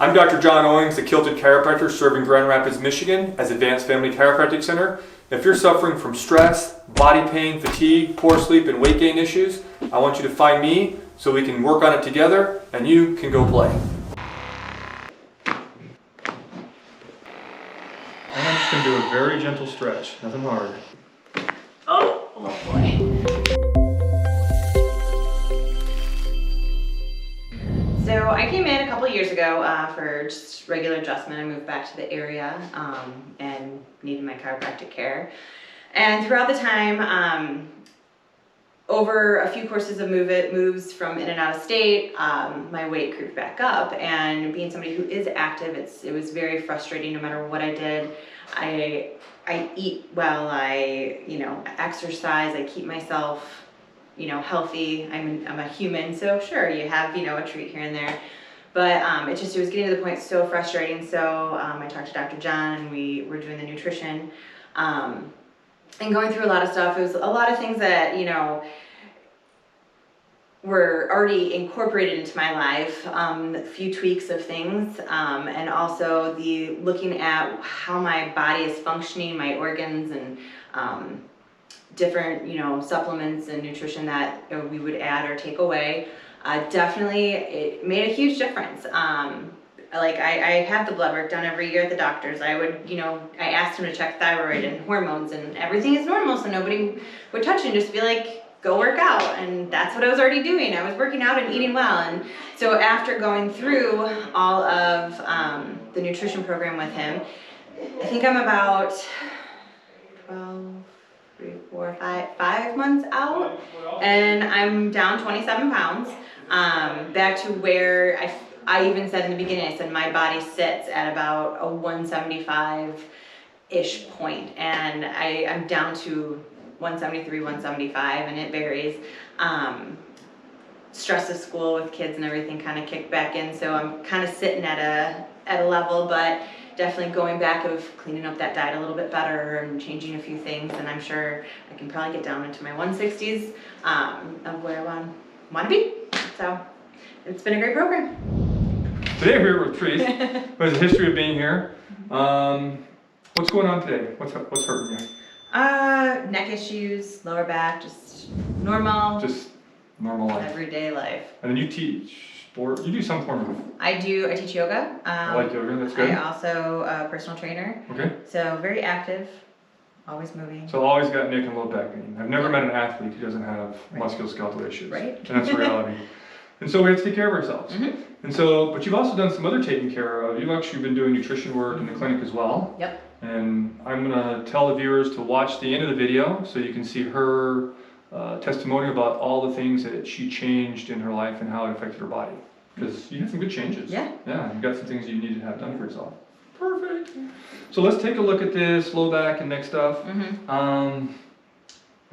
I'm Dr. John Owings, a Kilted chiropractor serving Grand Rapids, Michigan as Advanced Family Chiropractic Center. If you're suffering from stress, body pain, fatigue, poor sleep, and weight gain issues, I want you to find me so we can work on it together and you can go play. And I'm just going to do a very gentle stretch, nothing hard. Oh boy. So I came in a couple of years ago for just regular adjustment. I moved back to the area and needed my chiropractic care. And throughout the time, over a few courses of moves from in and out of state, my weight creeped back up. And being somebody who is active, it was very frustrating no matter what I did. I eat well, I exercise, I keep myself healthy. I'm a human, so sure, you have, a treat here and there. But it was getting to the point so frustrating. So I talked to Dr. John and we were doing the nutrition and going through a lot of stuff. It was a lot of things that, were already incorporated into my life, a few tweaks of things, and also the looking at how my body is functioning, my organs, and different, supplements and nutrition that we would add or take away. Definitely, it made a huge difference. I have the blood work done every year at the doctor's. I would, I asked him to check thyroid and hormones, and everything is normal, so nobody would touch it, just be like, go work out. And that's what I was already doing. I was working out and eating well. And so after going through all of the nutrition program with him, I think I'm about 5 months out, and I'm down 27 pounds, back to where I even said in the beginning, I said my body sits at about a 175-ish point, and I'm down to 173, 175, and it varies. Stress of school with kids and everything kind of kicked back in, so I'm kind of sitting at a level, but definitely going back of cleaning up that diet a little bit better and changing a few things, and I'm sure I can probably get down into my 160s of where I want to be. So it's been a great program. Today we're here with Trees, who has a history of being here. What's going on today? What's hurting you? Neck issues, lower back, just normal life. Everyday life. And then you teach sport. You do some form of. I teach yoga. I like yoga. That's good. I also a personal trainer. Okay. So very active, always moving. So always got neck and low back pain. I've never met an athlete who doesn't have musculoskeletal issues. Right. And that's the reality. And so we have to take care of ourselves. Mm-hmm. And so, but you've also done some other taking care of. You've actually been doing nutrition work in the clinic as well. Yep. And I'm gonna tell the viewers to watch the end of the video so you can see her testimony about all the things that she changed in her life and how it affected her body. Because you had some good changes. Yeah. Yeah, you got some things you needed to have done for yourself. Perfect. So let's take a look at this low back and neck stuff. Mm-hmm. I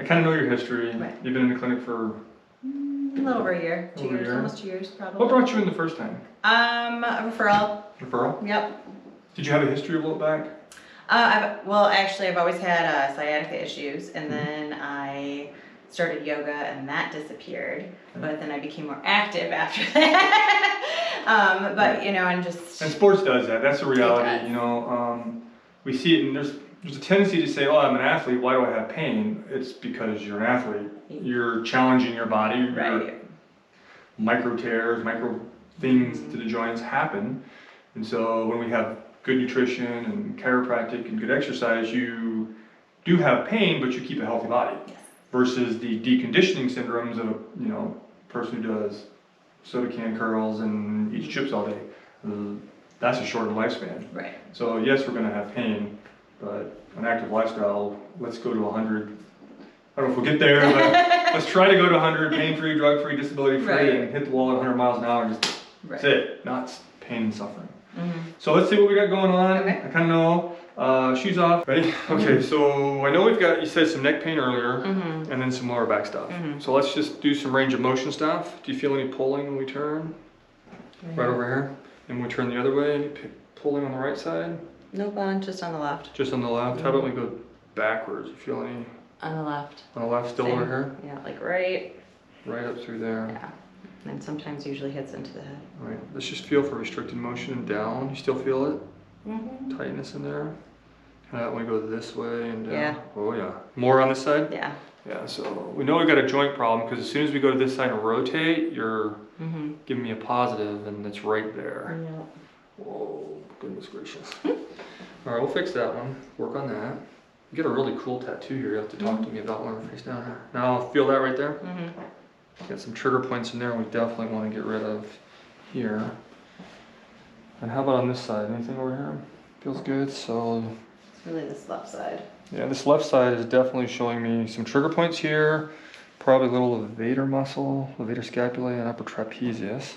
kind of know your history. Right. You've been in the clinic for a little over a year. 2 years, almost 2 years probably. What brought you in the first time? A referral. Referral? Yep. Did you have a history of low back? I've always had sciatica issues, and then I started yoga, and that disappeared. Okay. But then I became more active after that. And just. And sports does that. That's the reality. Does. We see it, and there's a tendency to say, "Oh, I'm an athlete. Why do I have pain?" It's because you're an athlete. You're challenging your body. Right. Micro tears, micro things to the joints happen, and so when we have good nutrition and chiropractic and good exercise, you do have pain, but you keep a healthy body. Yes. Versus the deconditioning syndromes of a person who does soda can curls and eats chips all day. That's a shortened lifespan. Right. So yes, we're going to have pain, but an active lifestyle. Let's go to 100. I don't know if we'll get there, but let's try to go to 100, pain-free, drug-free, disability-free, right. and hit the wall at 100 miles an hour. And just right. That's it. Not pain and suffering. Mm-hmm. So let's see what we got going on. Okay. I kind of know. Shoes off. Ready? Okay, so I know you said some neck pain earlier, mm-hmm. and then some lower back stuff. Mm-hmm. So let's just do some range of motion stuff. Do you feel any pulling when we turn? Mm-hmm. Right over here. And we turn the other way, any pulling on the right side? Nope, just on the left. Just on the left? Mm-hmm. How about we go backwards? You feel any? On the left. On the left, still Same. over here? Yeah, like right. Right up through there. Yeah. and then sometimes usually hits into the head. All right, let's just feel for restricted motion and down. You still feel it? Mm-hmm. Tightness in there. And that one go this way and down. Yeah. Oh yeah. More on this side? Yeah. Yeah, so we know we got a joint problem because as soon as we go to this side and rotate, you're giving me a positive and it's right there. Yeah. Whoa, goodness gracious. All right, we'll fix that one. Work on that. You get a really cool tattoo here. You have to talk to me about one face down here. Now, feel that right there? Got some trigger points in there we definitely want to get rid of here. And how about on this side? Anything over here? Feels good, so... It's really this left side. Yeah, this left side is definitely showing me some trigger points here. Probably a little levator muscle, levator scapulae, and upper trapezius.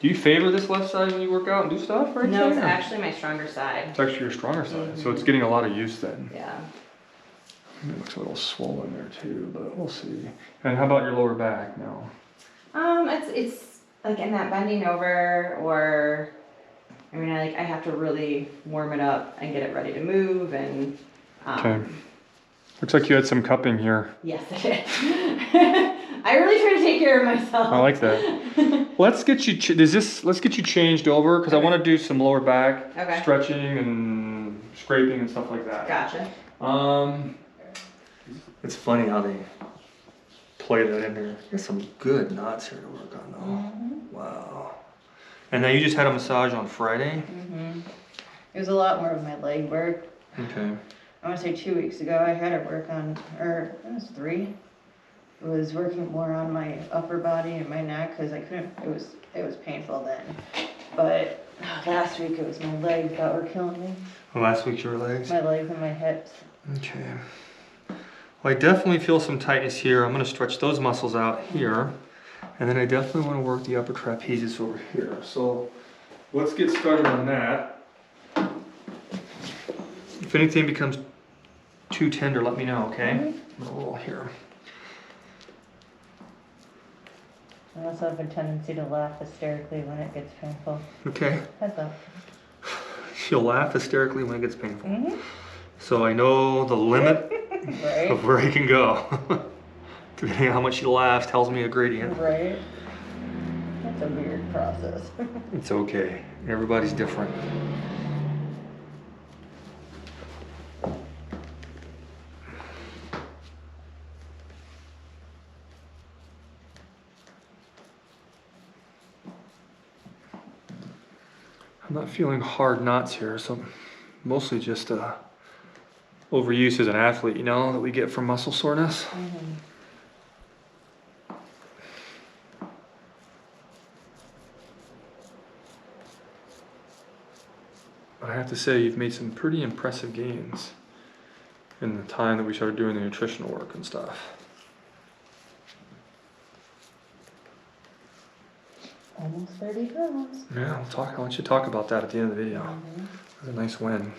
Do you favor this left side when you work out and do stuff, right? No, it's actually my stronger side. It's actually your stronger side, so it's getting a lot of use then. Yeah. It looks a little swollen there too, but we'll see. And how about your lower back now? It's like in that bending over, or I mean, I have to really warm it up and get it ready to move, and Okay. Looks like you had some cupping here. Yes, I did. I really try to take care of myself. I like that. Let's get you. Let's get you changed over because I want to do some lower back stretching and scraping and stuff like that. Gotcha. It's funny how they play that in there. There's some good knots here to work on though. Wow. And now you just had a massage on Friday? It was a lot more of my leg work. Okay. I want to say 2 weeks ago I had it work on, or it was 3. It was working more on my upper body and my neck because I couldn't, it was painful then. But last week it was my legs that were killing me. Well, last week's your legs? My legs and my hips. Okay. Well, I definitely feel some tightness here. I'm going to stretch those muscles out here. And then I definitely want to work the upper trapezius over here. So let's get started on that. If anything becomes too tender, let me know, okay? I'm going to roll here. I also have a tendency to laugh hysterically when it gets painful. Okay. Heads up. She'll laugh hysterically when it gets painful. So I know the limit Right? of where I can go. Depending on how much she laughs tells me a gradient. Right? That's a weird process. It's okay. Everybody's different. I'm not feeling hard knots here, so mostly just overuse as an athlete, you know, that we get from muscle soreness. But I have to say, you've made some pretty impressive gains in the time that we started doing the nutritional work and stuff. Almost 30 pounds. Yeah, we'll talk. I want you to talk about that at the end of the video. It was a nice win.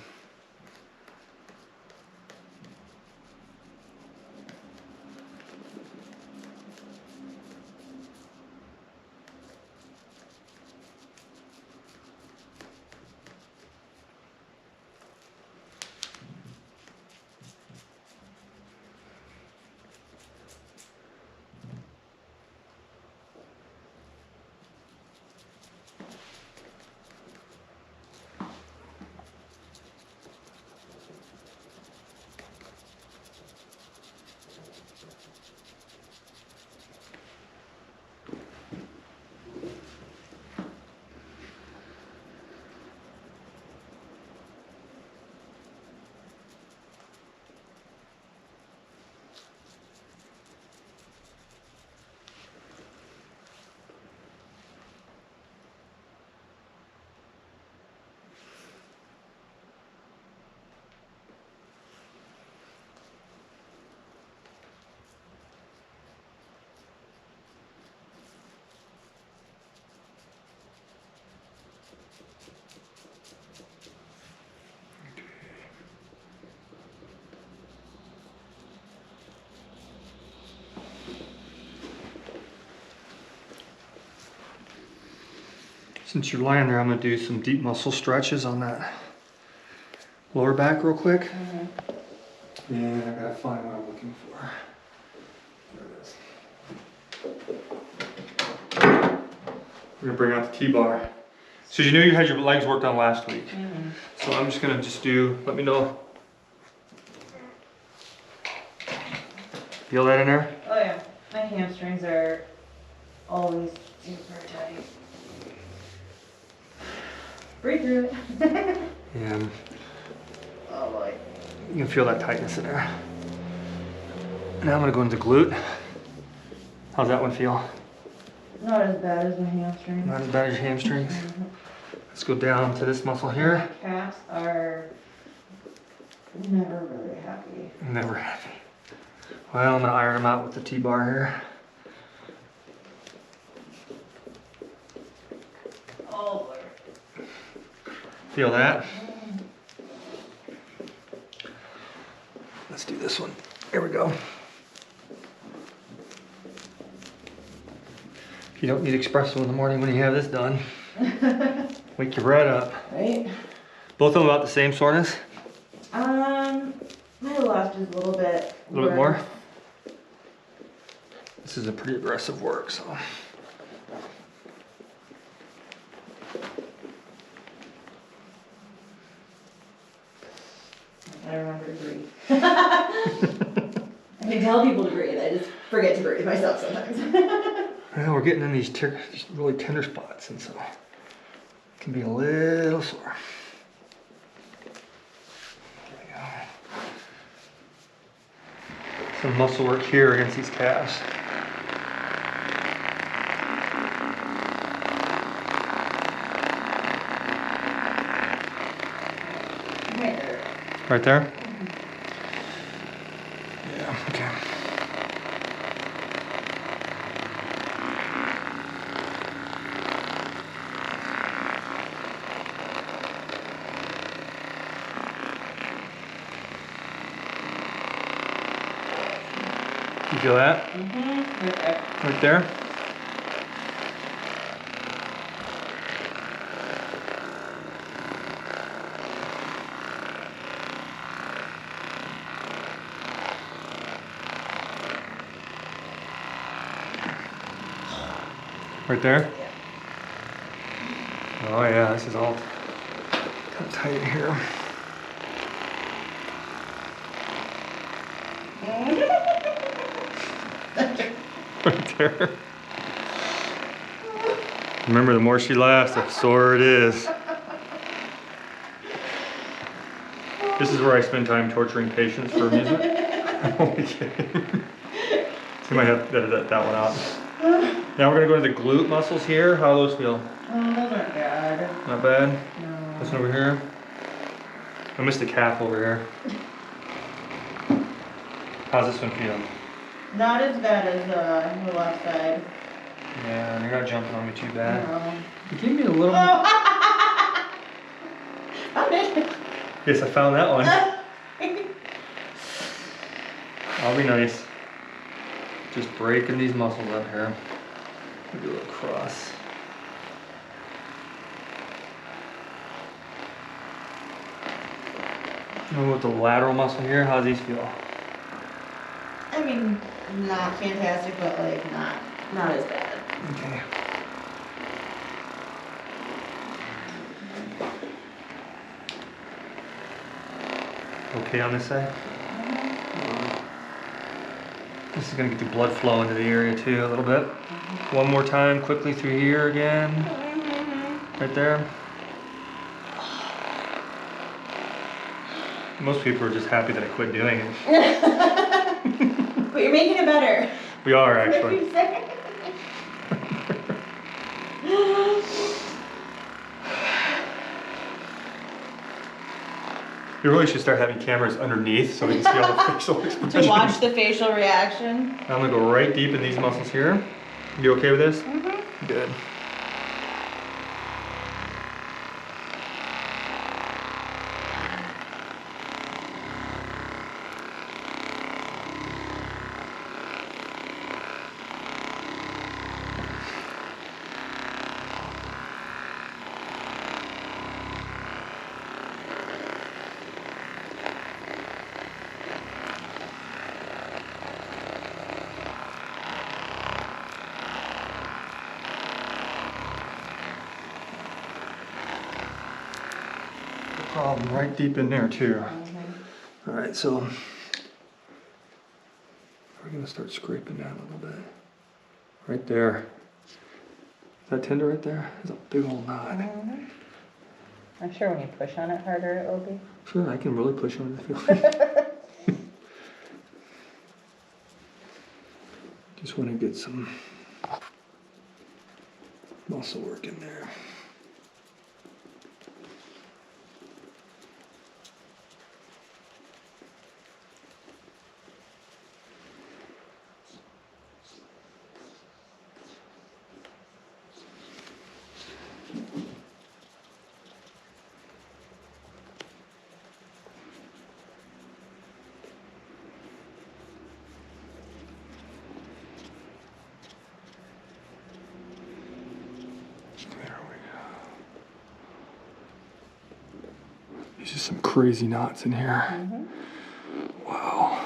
Since you're lying there, I'm going to do some deep muscle stretches on that lower back real quick. And I got to find what I'm looking for. There it is. We're gonna bring out the T-bar. So you knew you had your legs worked on last week. Mm-hmm. So I'm just gonna do, let me know. Feel that in there? Oh yeah, my hamstrings are always super tight. Breathe through it. Yeah, Oh boy. you can feel that tightness in there. Now I'm gonna go into the glute. How's that one feel? Not as bad as my hamstrings. Not as bad as your hamstrings. Mhm. Let's go down to this muscle here. My calves are never really happy. Never happy. Well, I'm gonna iron them out with the T-bar here. Oh boy. Feel that? Let's do this one. Here we go. You don't need espresso in the morning when you have this done. Wake your bread up. Right? Both of them about the same soreness? My left is a little bit. A little bit more? This is a pretty aggressive work, so. I remember to breathe. I can tell people to breathe, I just forget to breathe myself sometimes. Well, we're getting in these really tender spots, and so it can be a little sore. There we go. Some muscle work here against these calves. Right there? Yeah, okay. You feel that? Mm-hmm. Okay. Right there? Right there? Oh yeah, this is all kind of tight here. Right there. Remember, the more she laughs, the sore it is. This is where I spend time torturing patients for amusement. Only kidding. So you might have to edit that one out. Now we're gonna go to the glute muscles here. How do those feel? Oh, those aren't bad. Not bad? No. This one over here. I missed the calf over here. How's this one feel? Not as bad as the left side. Yeah, you're not jumping on me too bad. No. You gave me a little. Oh. Found it. Yes, I found that one. I'll be nice. Just breaking these muscles up here. Do a little cross. And with the lateral muscle here, how does these feel? I mean, not fantastic, but like not as bad. Okay. Okay on this side? This is gonna get the blood flow into the area too a little bit. One more time, quickly through here again. Right there. Most people are just happy that I quit doing it. But you're making it better. We are actually. You really should start having cameras underneath so we can see all the facial expressions. To watch the facial reaction. I'm gonna go right deep in these muscles here. You okay with this? Mm-hmm. Good. problem right deep in there too. All right, so we're gonna start scraping that a little bit. Right there. Is that tender right there? There's a big old knot. I'm sure when you push on it harder, it will be. Sure, I can really push on it. Just want to get some muscle work in there. There we go. These are some crazy knots in here. Wow.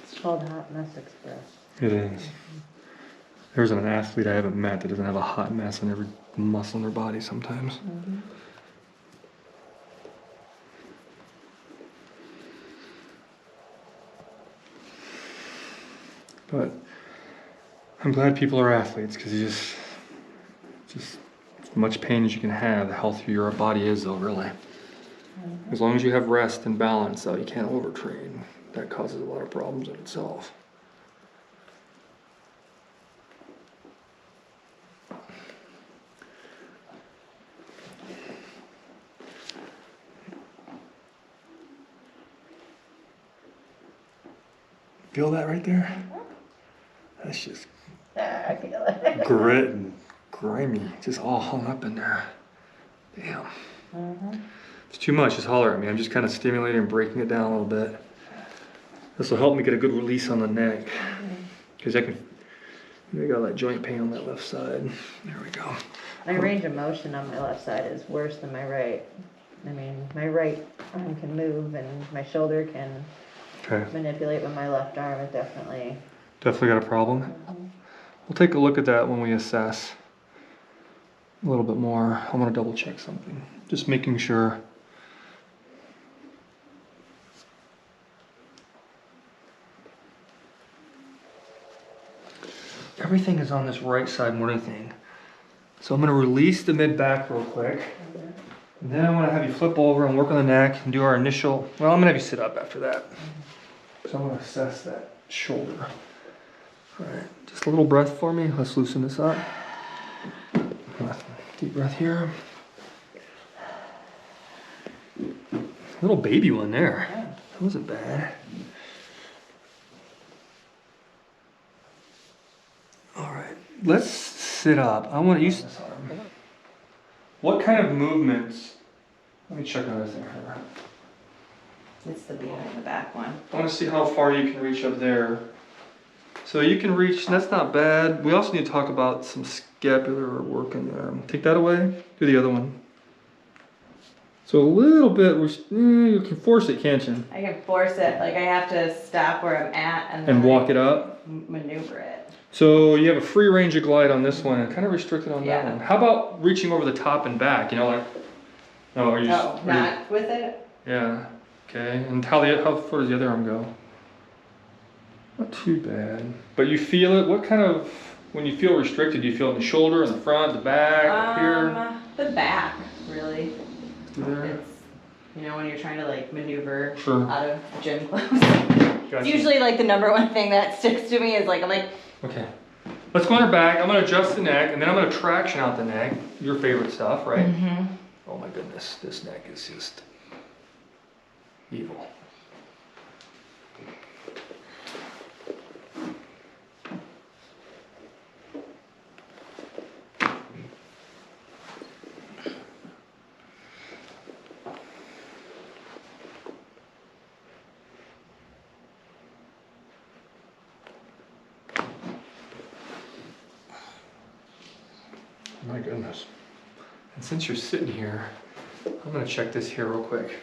It's called Hot Mess Express. It is. There's an athlete I haven't met that doesn't have a hot mess in every muscle in their body sometimes. But I'm glad people are athletes because you just as much pain as you can have, the healthier your body is though, really. As long as you have rest and balance though, you can't overtrain. That causes a lot of problems in itself. Feel that right there? That's just I feel it. grit and grimy, just all hung up in there. Damn. It's too much, just holler at me. I'm just kind of stimulating and breaking it down a little bit. This will help me get a good release on the neck. Because I got that joint pain on that left side. There we go. My range of motion on my left side is worse than my right. I mean, my right arm can move and my shoulder can manipulate, but my left arm is definitely got a problem. We'll take a look at that when we assess a little bit more. I want to double check something. Just making sure. Everything is on this right side more than anything. So I'm going to release the mid back real quick. And then I want to have you flip over and work on the neck and do our initial, well, I'm going to have you sit up after that. So I'm going to assess that shoulder. All right, just a little breath for me. Let's loosen this up. Deep breath here. Little baby one there. That wasn't bad. All right, let's sit up. I want to use this arm. What kind of movements? Let me check another thing here. It's the behind the back one. I want to see how far you can reach up there. So you can reach, that's not bad. We also need to talk about some scapular work in there. Take that away, do the other one. So a little bit, you can force it, can't you? I can force it, like I have to stop where I'm at and then And walk it up? maneuver it. So you have a free range of glide on this one and kind of restricted on that Yeah. one. How about reaching over the top and back, you know, like, no, are you Oh, not with it? Yeah, okay. And how far does the other arm go? Not too bad. But you feel it? What kind of, when you feel restricted, do you feel it in the shoulder, in the front, the back, up here? The back, really. Through there? It's, you know, when you're trying to like maneuver Sure. out of gym clothes. Gotcha. It's usually like the number one thing that sticks to me is like, I'm like, Okay. Let's go on our back. I'm going to adjust the neck, and then I'm going to traction out the neck. Your favorite stuff, right? Oh my goodness, this neck is just evil. My goodness. And since you're sitting here, I'm going to check this here real quick.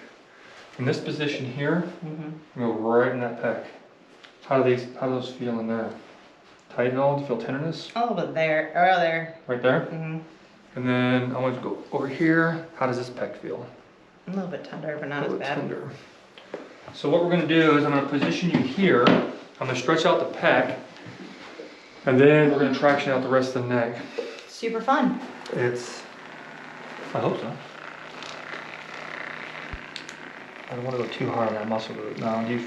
In this position here, Mm-hmm. go right in that pec. How do those feel in there? Tight at all? Do you feel tenderness? A little bit there, or there. Right there? Mm-hmm. And then I want you to go over here. How does this pec feel? A little bit tender, but not A as little bad. tender. So what we're going to do is I'm going to position you here. I'm going to stretch out the pec. And then we're going to traction out the rest of the neck. Super fun. I hope so. I don't want to go too hard on that muscle group. Now, do you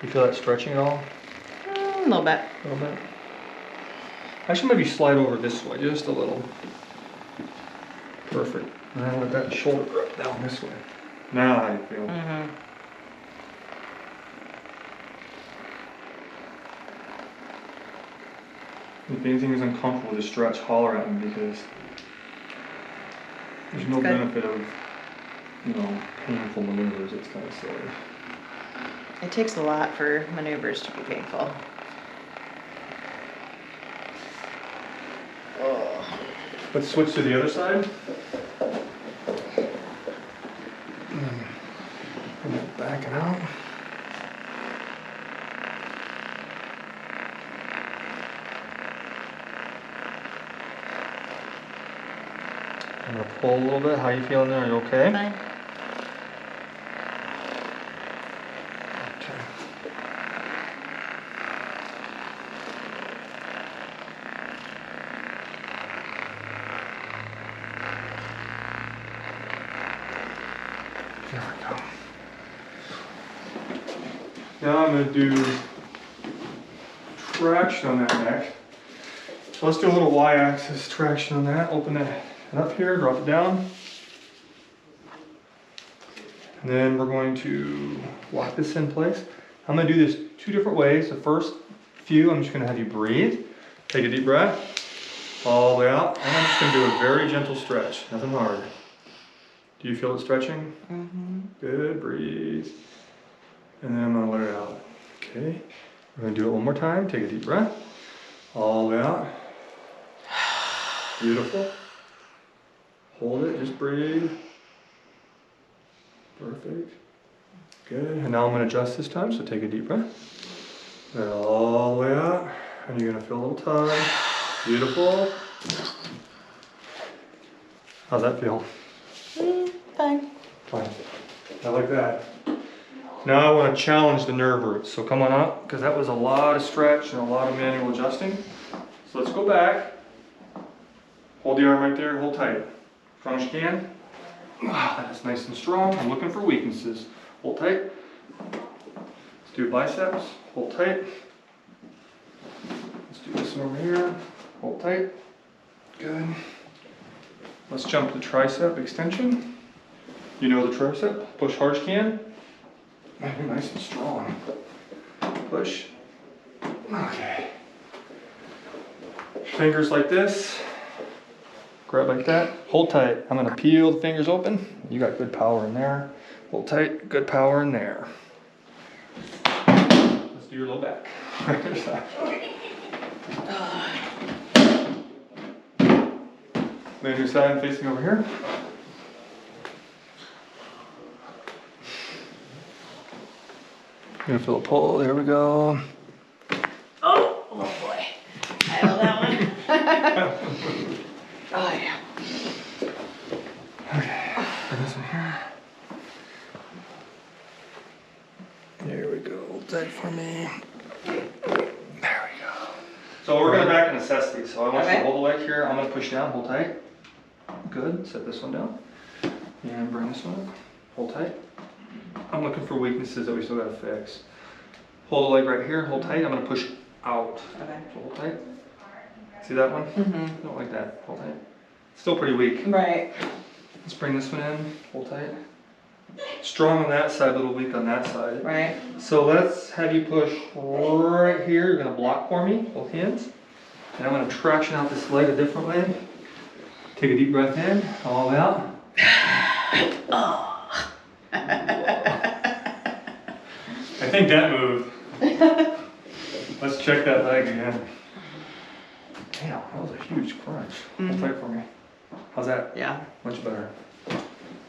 feel that stretching at all? A little bit. A little bit. Actually, maybe slide over this way, just a little. Perfect. And then let that shoulder grip down this way. Now, how do you feel? Mm-hmm. If anything is uncomfortable, just stretch, holler at me because there's no Good. benefit of, painful maneuvers. It's kind of silly. It takes a lot for maneuvers to be painful. Oh. Let's switch to the other side. Back it out. I'm gonna pull a little bit. How you feeling there? Are you okay? Fine. Okay. There we go. Now I'm gonna do traction on that neck. So let's do a little Y-axis traction on that. Open that up here, drop it down. And then we're going to lock this in place. I'm gonna do this 2 different ways. The first few, I'm just gonna have you breathe. Take a deep breath, all the way out. And I'm just gonna do a very gentle stretch, nothing hard. Do you feel it stretching? Mm-hmm. Good, breathe. And then I'm gonna let it out. Okay, we're gonna do it one more time. Take a deep breath, all the way out. Beautiful. Hold it, just breathe. Perfect. Good, and now I'm gonna adjust this time, so take a deep breath. And all the way out, and you're gonna feel a little tug. Beautiful. How's that feel? Fine. Fine. I like that. Now I want to challenge the nerve roots. So come on up, because that was a lot of stretch and a lot of manual adjusting. So let's go back. Hold the arm right there, hold tight. As strong as you can. That is nice and strong. I'm looking for weaknesses. Hold tight. Let's do biceps. Hold tight. Let's do this one over here. Hold tight. Good. Let's jump to tricep extension. You know the tricep. Push hard as you can. Man, you're nice and strong. Push. Okay. Fingers like this. Grab like that. Hold tight. I'm gonna peel the fingers open. You got good power in there. Hold tight. Good power in there. Let's do your low back. Lay on your side, facing over here. You're gonna feel a pull. There we go. Oh boy. I held that one. Oh yeah. Okay. Bring this one here. There we go. Hold tight for me. There we go. So we're gonna back and assess these. So I want you to hold the leg here. I'm gonna push down. Hold tight. Good. Set this one down. And bring this one up. Hold tight. I'm looking for weaknesses that we still gotta fix. Hold the leg right here. Hold tight. I'm gonna push out. Okay. So hold tight. See that one? Mm-hmm. Don't like that. Hold tight. Still pretty weak. Right. Let's bring this one in. Hold tight. Strong on that side, a little weak on that side. Right. So let's have you push right here. You're gonna block for me, both hands. And I'm gonna traction out this leg a different way. Take a deep breath in, all the way out. Oh. I think that moved. Let's check that leg again. Damn, that was a huge crunch. Hold tight for me. How's that? Yeah. Much better.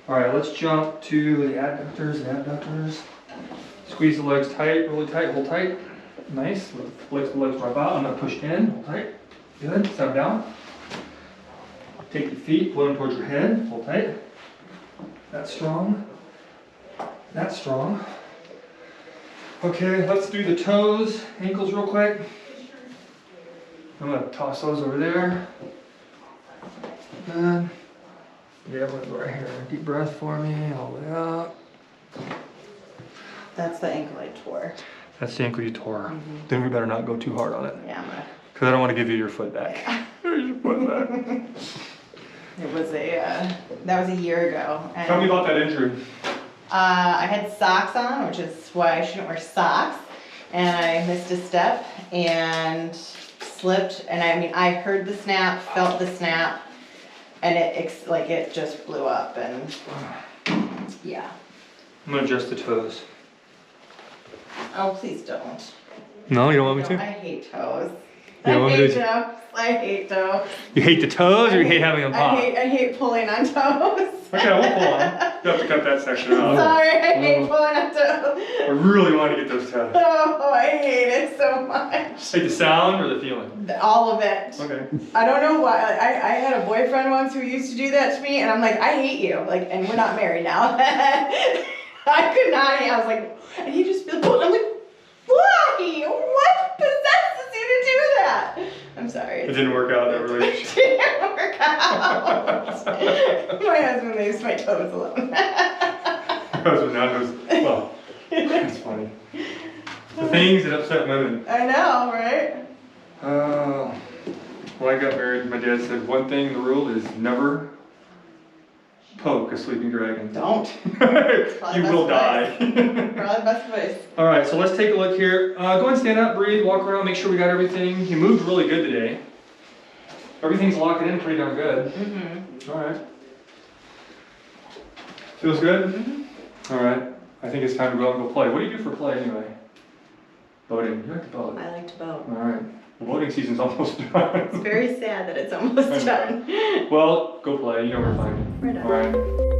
All right, let's jump to the adductors. Squeeze the legs tight, really tight, hold tight. Nice, flex the legs right out. I'm gonna push in, hold tight. Good, set them down. Take your feet, pull them towards your head, hold tight. That's strong. That's strong. Okay, let's do the toes, ankles real quick. I'm gonna toss those over there. And yeah, I'm gonna go right here. Deep breath for me, all the way up. That's the ankle I tore. That's the ankle you tore. Then we better not go too hard on it. Yeah, I'm gonna. Because I don't want to give you your foot back. Here's your foot back. It was that was a year ago. And, Tell me about that injury. I had socks on, which is why I shouldn't wear socks. And I missed a step and slipped. And I mean, I heard the snap, felt the snap, and it just blew up. And yeah. I'm going to adjust the toes. Oh, please don't. No, you don't want me to? I hate toes. You don't want I me hate to? toes. I hate toes. You hate the toes or you hate having them pop? I hate pulling on toes. Okay, we'll pull on. You have to cut that section out. Sorry, I hate pulling on toes. I really want to get those toes. Oh, I hate it so much. Hate the sound or the feeling? All of it. Okay. I don't know why. I had a boyfriend once who used to do that to me, and I'm like, I hate you. Like, and we're not married now. I could not. I was like, and he just feels. I'm like, why? What possesses you to do that? I'm sorry. It didn't work out, that relationship. It didn't work out. My husband leaves my toes alone. Your husband now knows. Well, that's funny. The things that upset women. I know, right? When I got married, my dad said one thing, the rule is never poke a sleeping dragon. Don't. You will die. Probably the best advice. All right, so let's take a look here. Go ahead and stand up, breathe, walk around, make sure we got everything. You moved really good today. Everything's locking in pretty darn good. Mm-hmm. All right. Feels good? Mm-hmm. All right. I think it's time to go out and go play. What do you do for play anyway? Boating. You like to boat. I like to boat. All right. Well, boating season's almost done. It's very sad that it's almost done. Well, go play. You know where to find me. Right on. All right.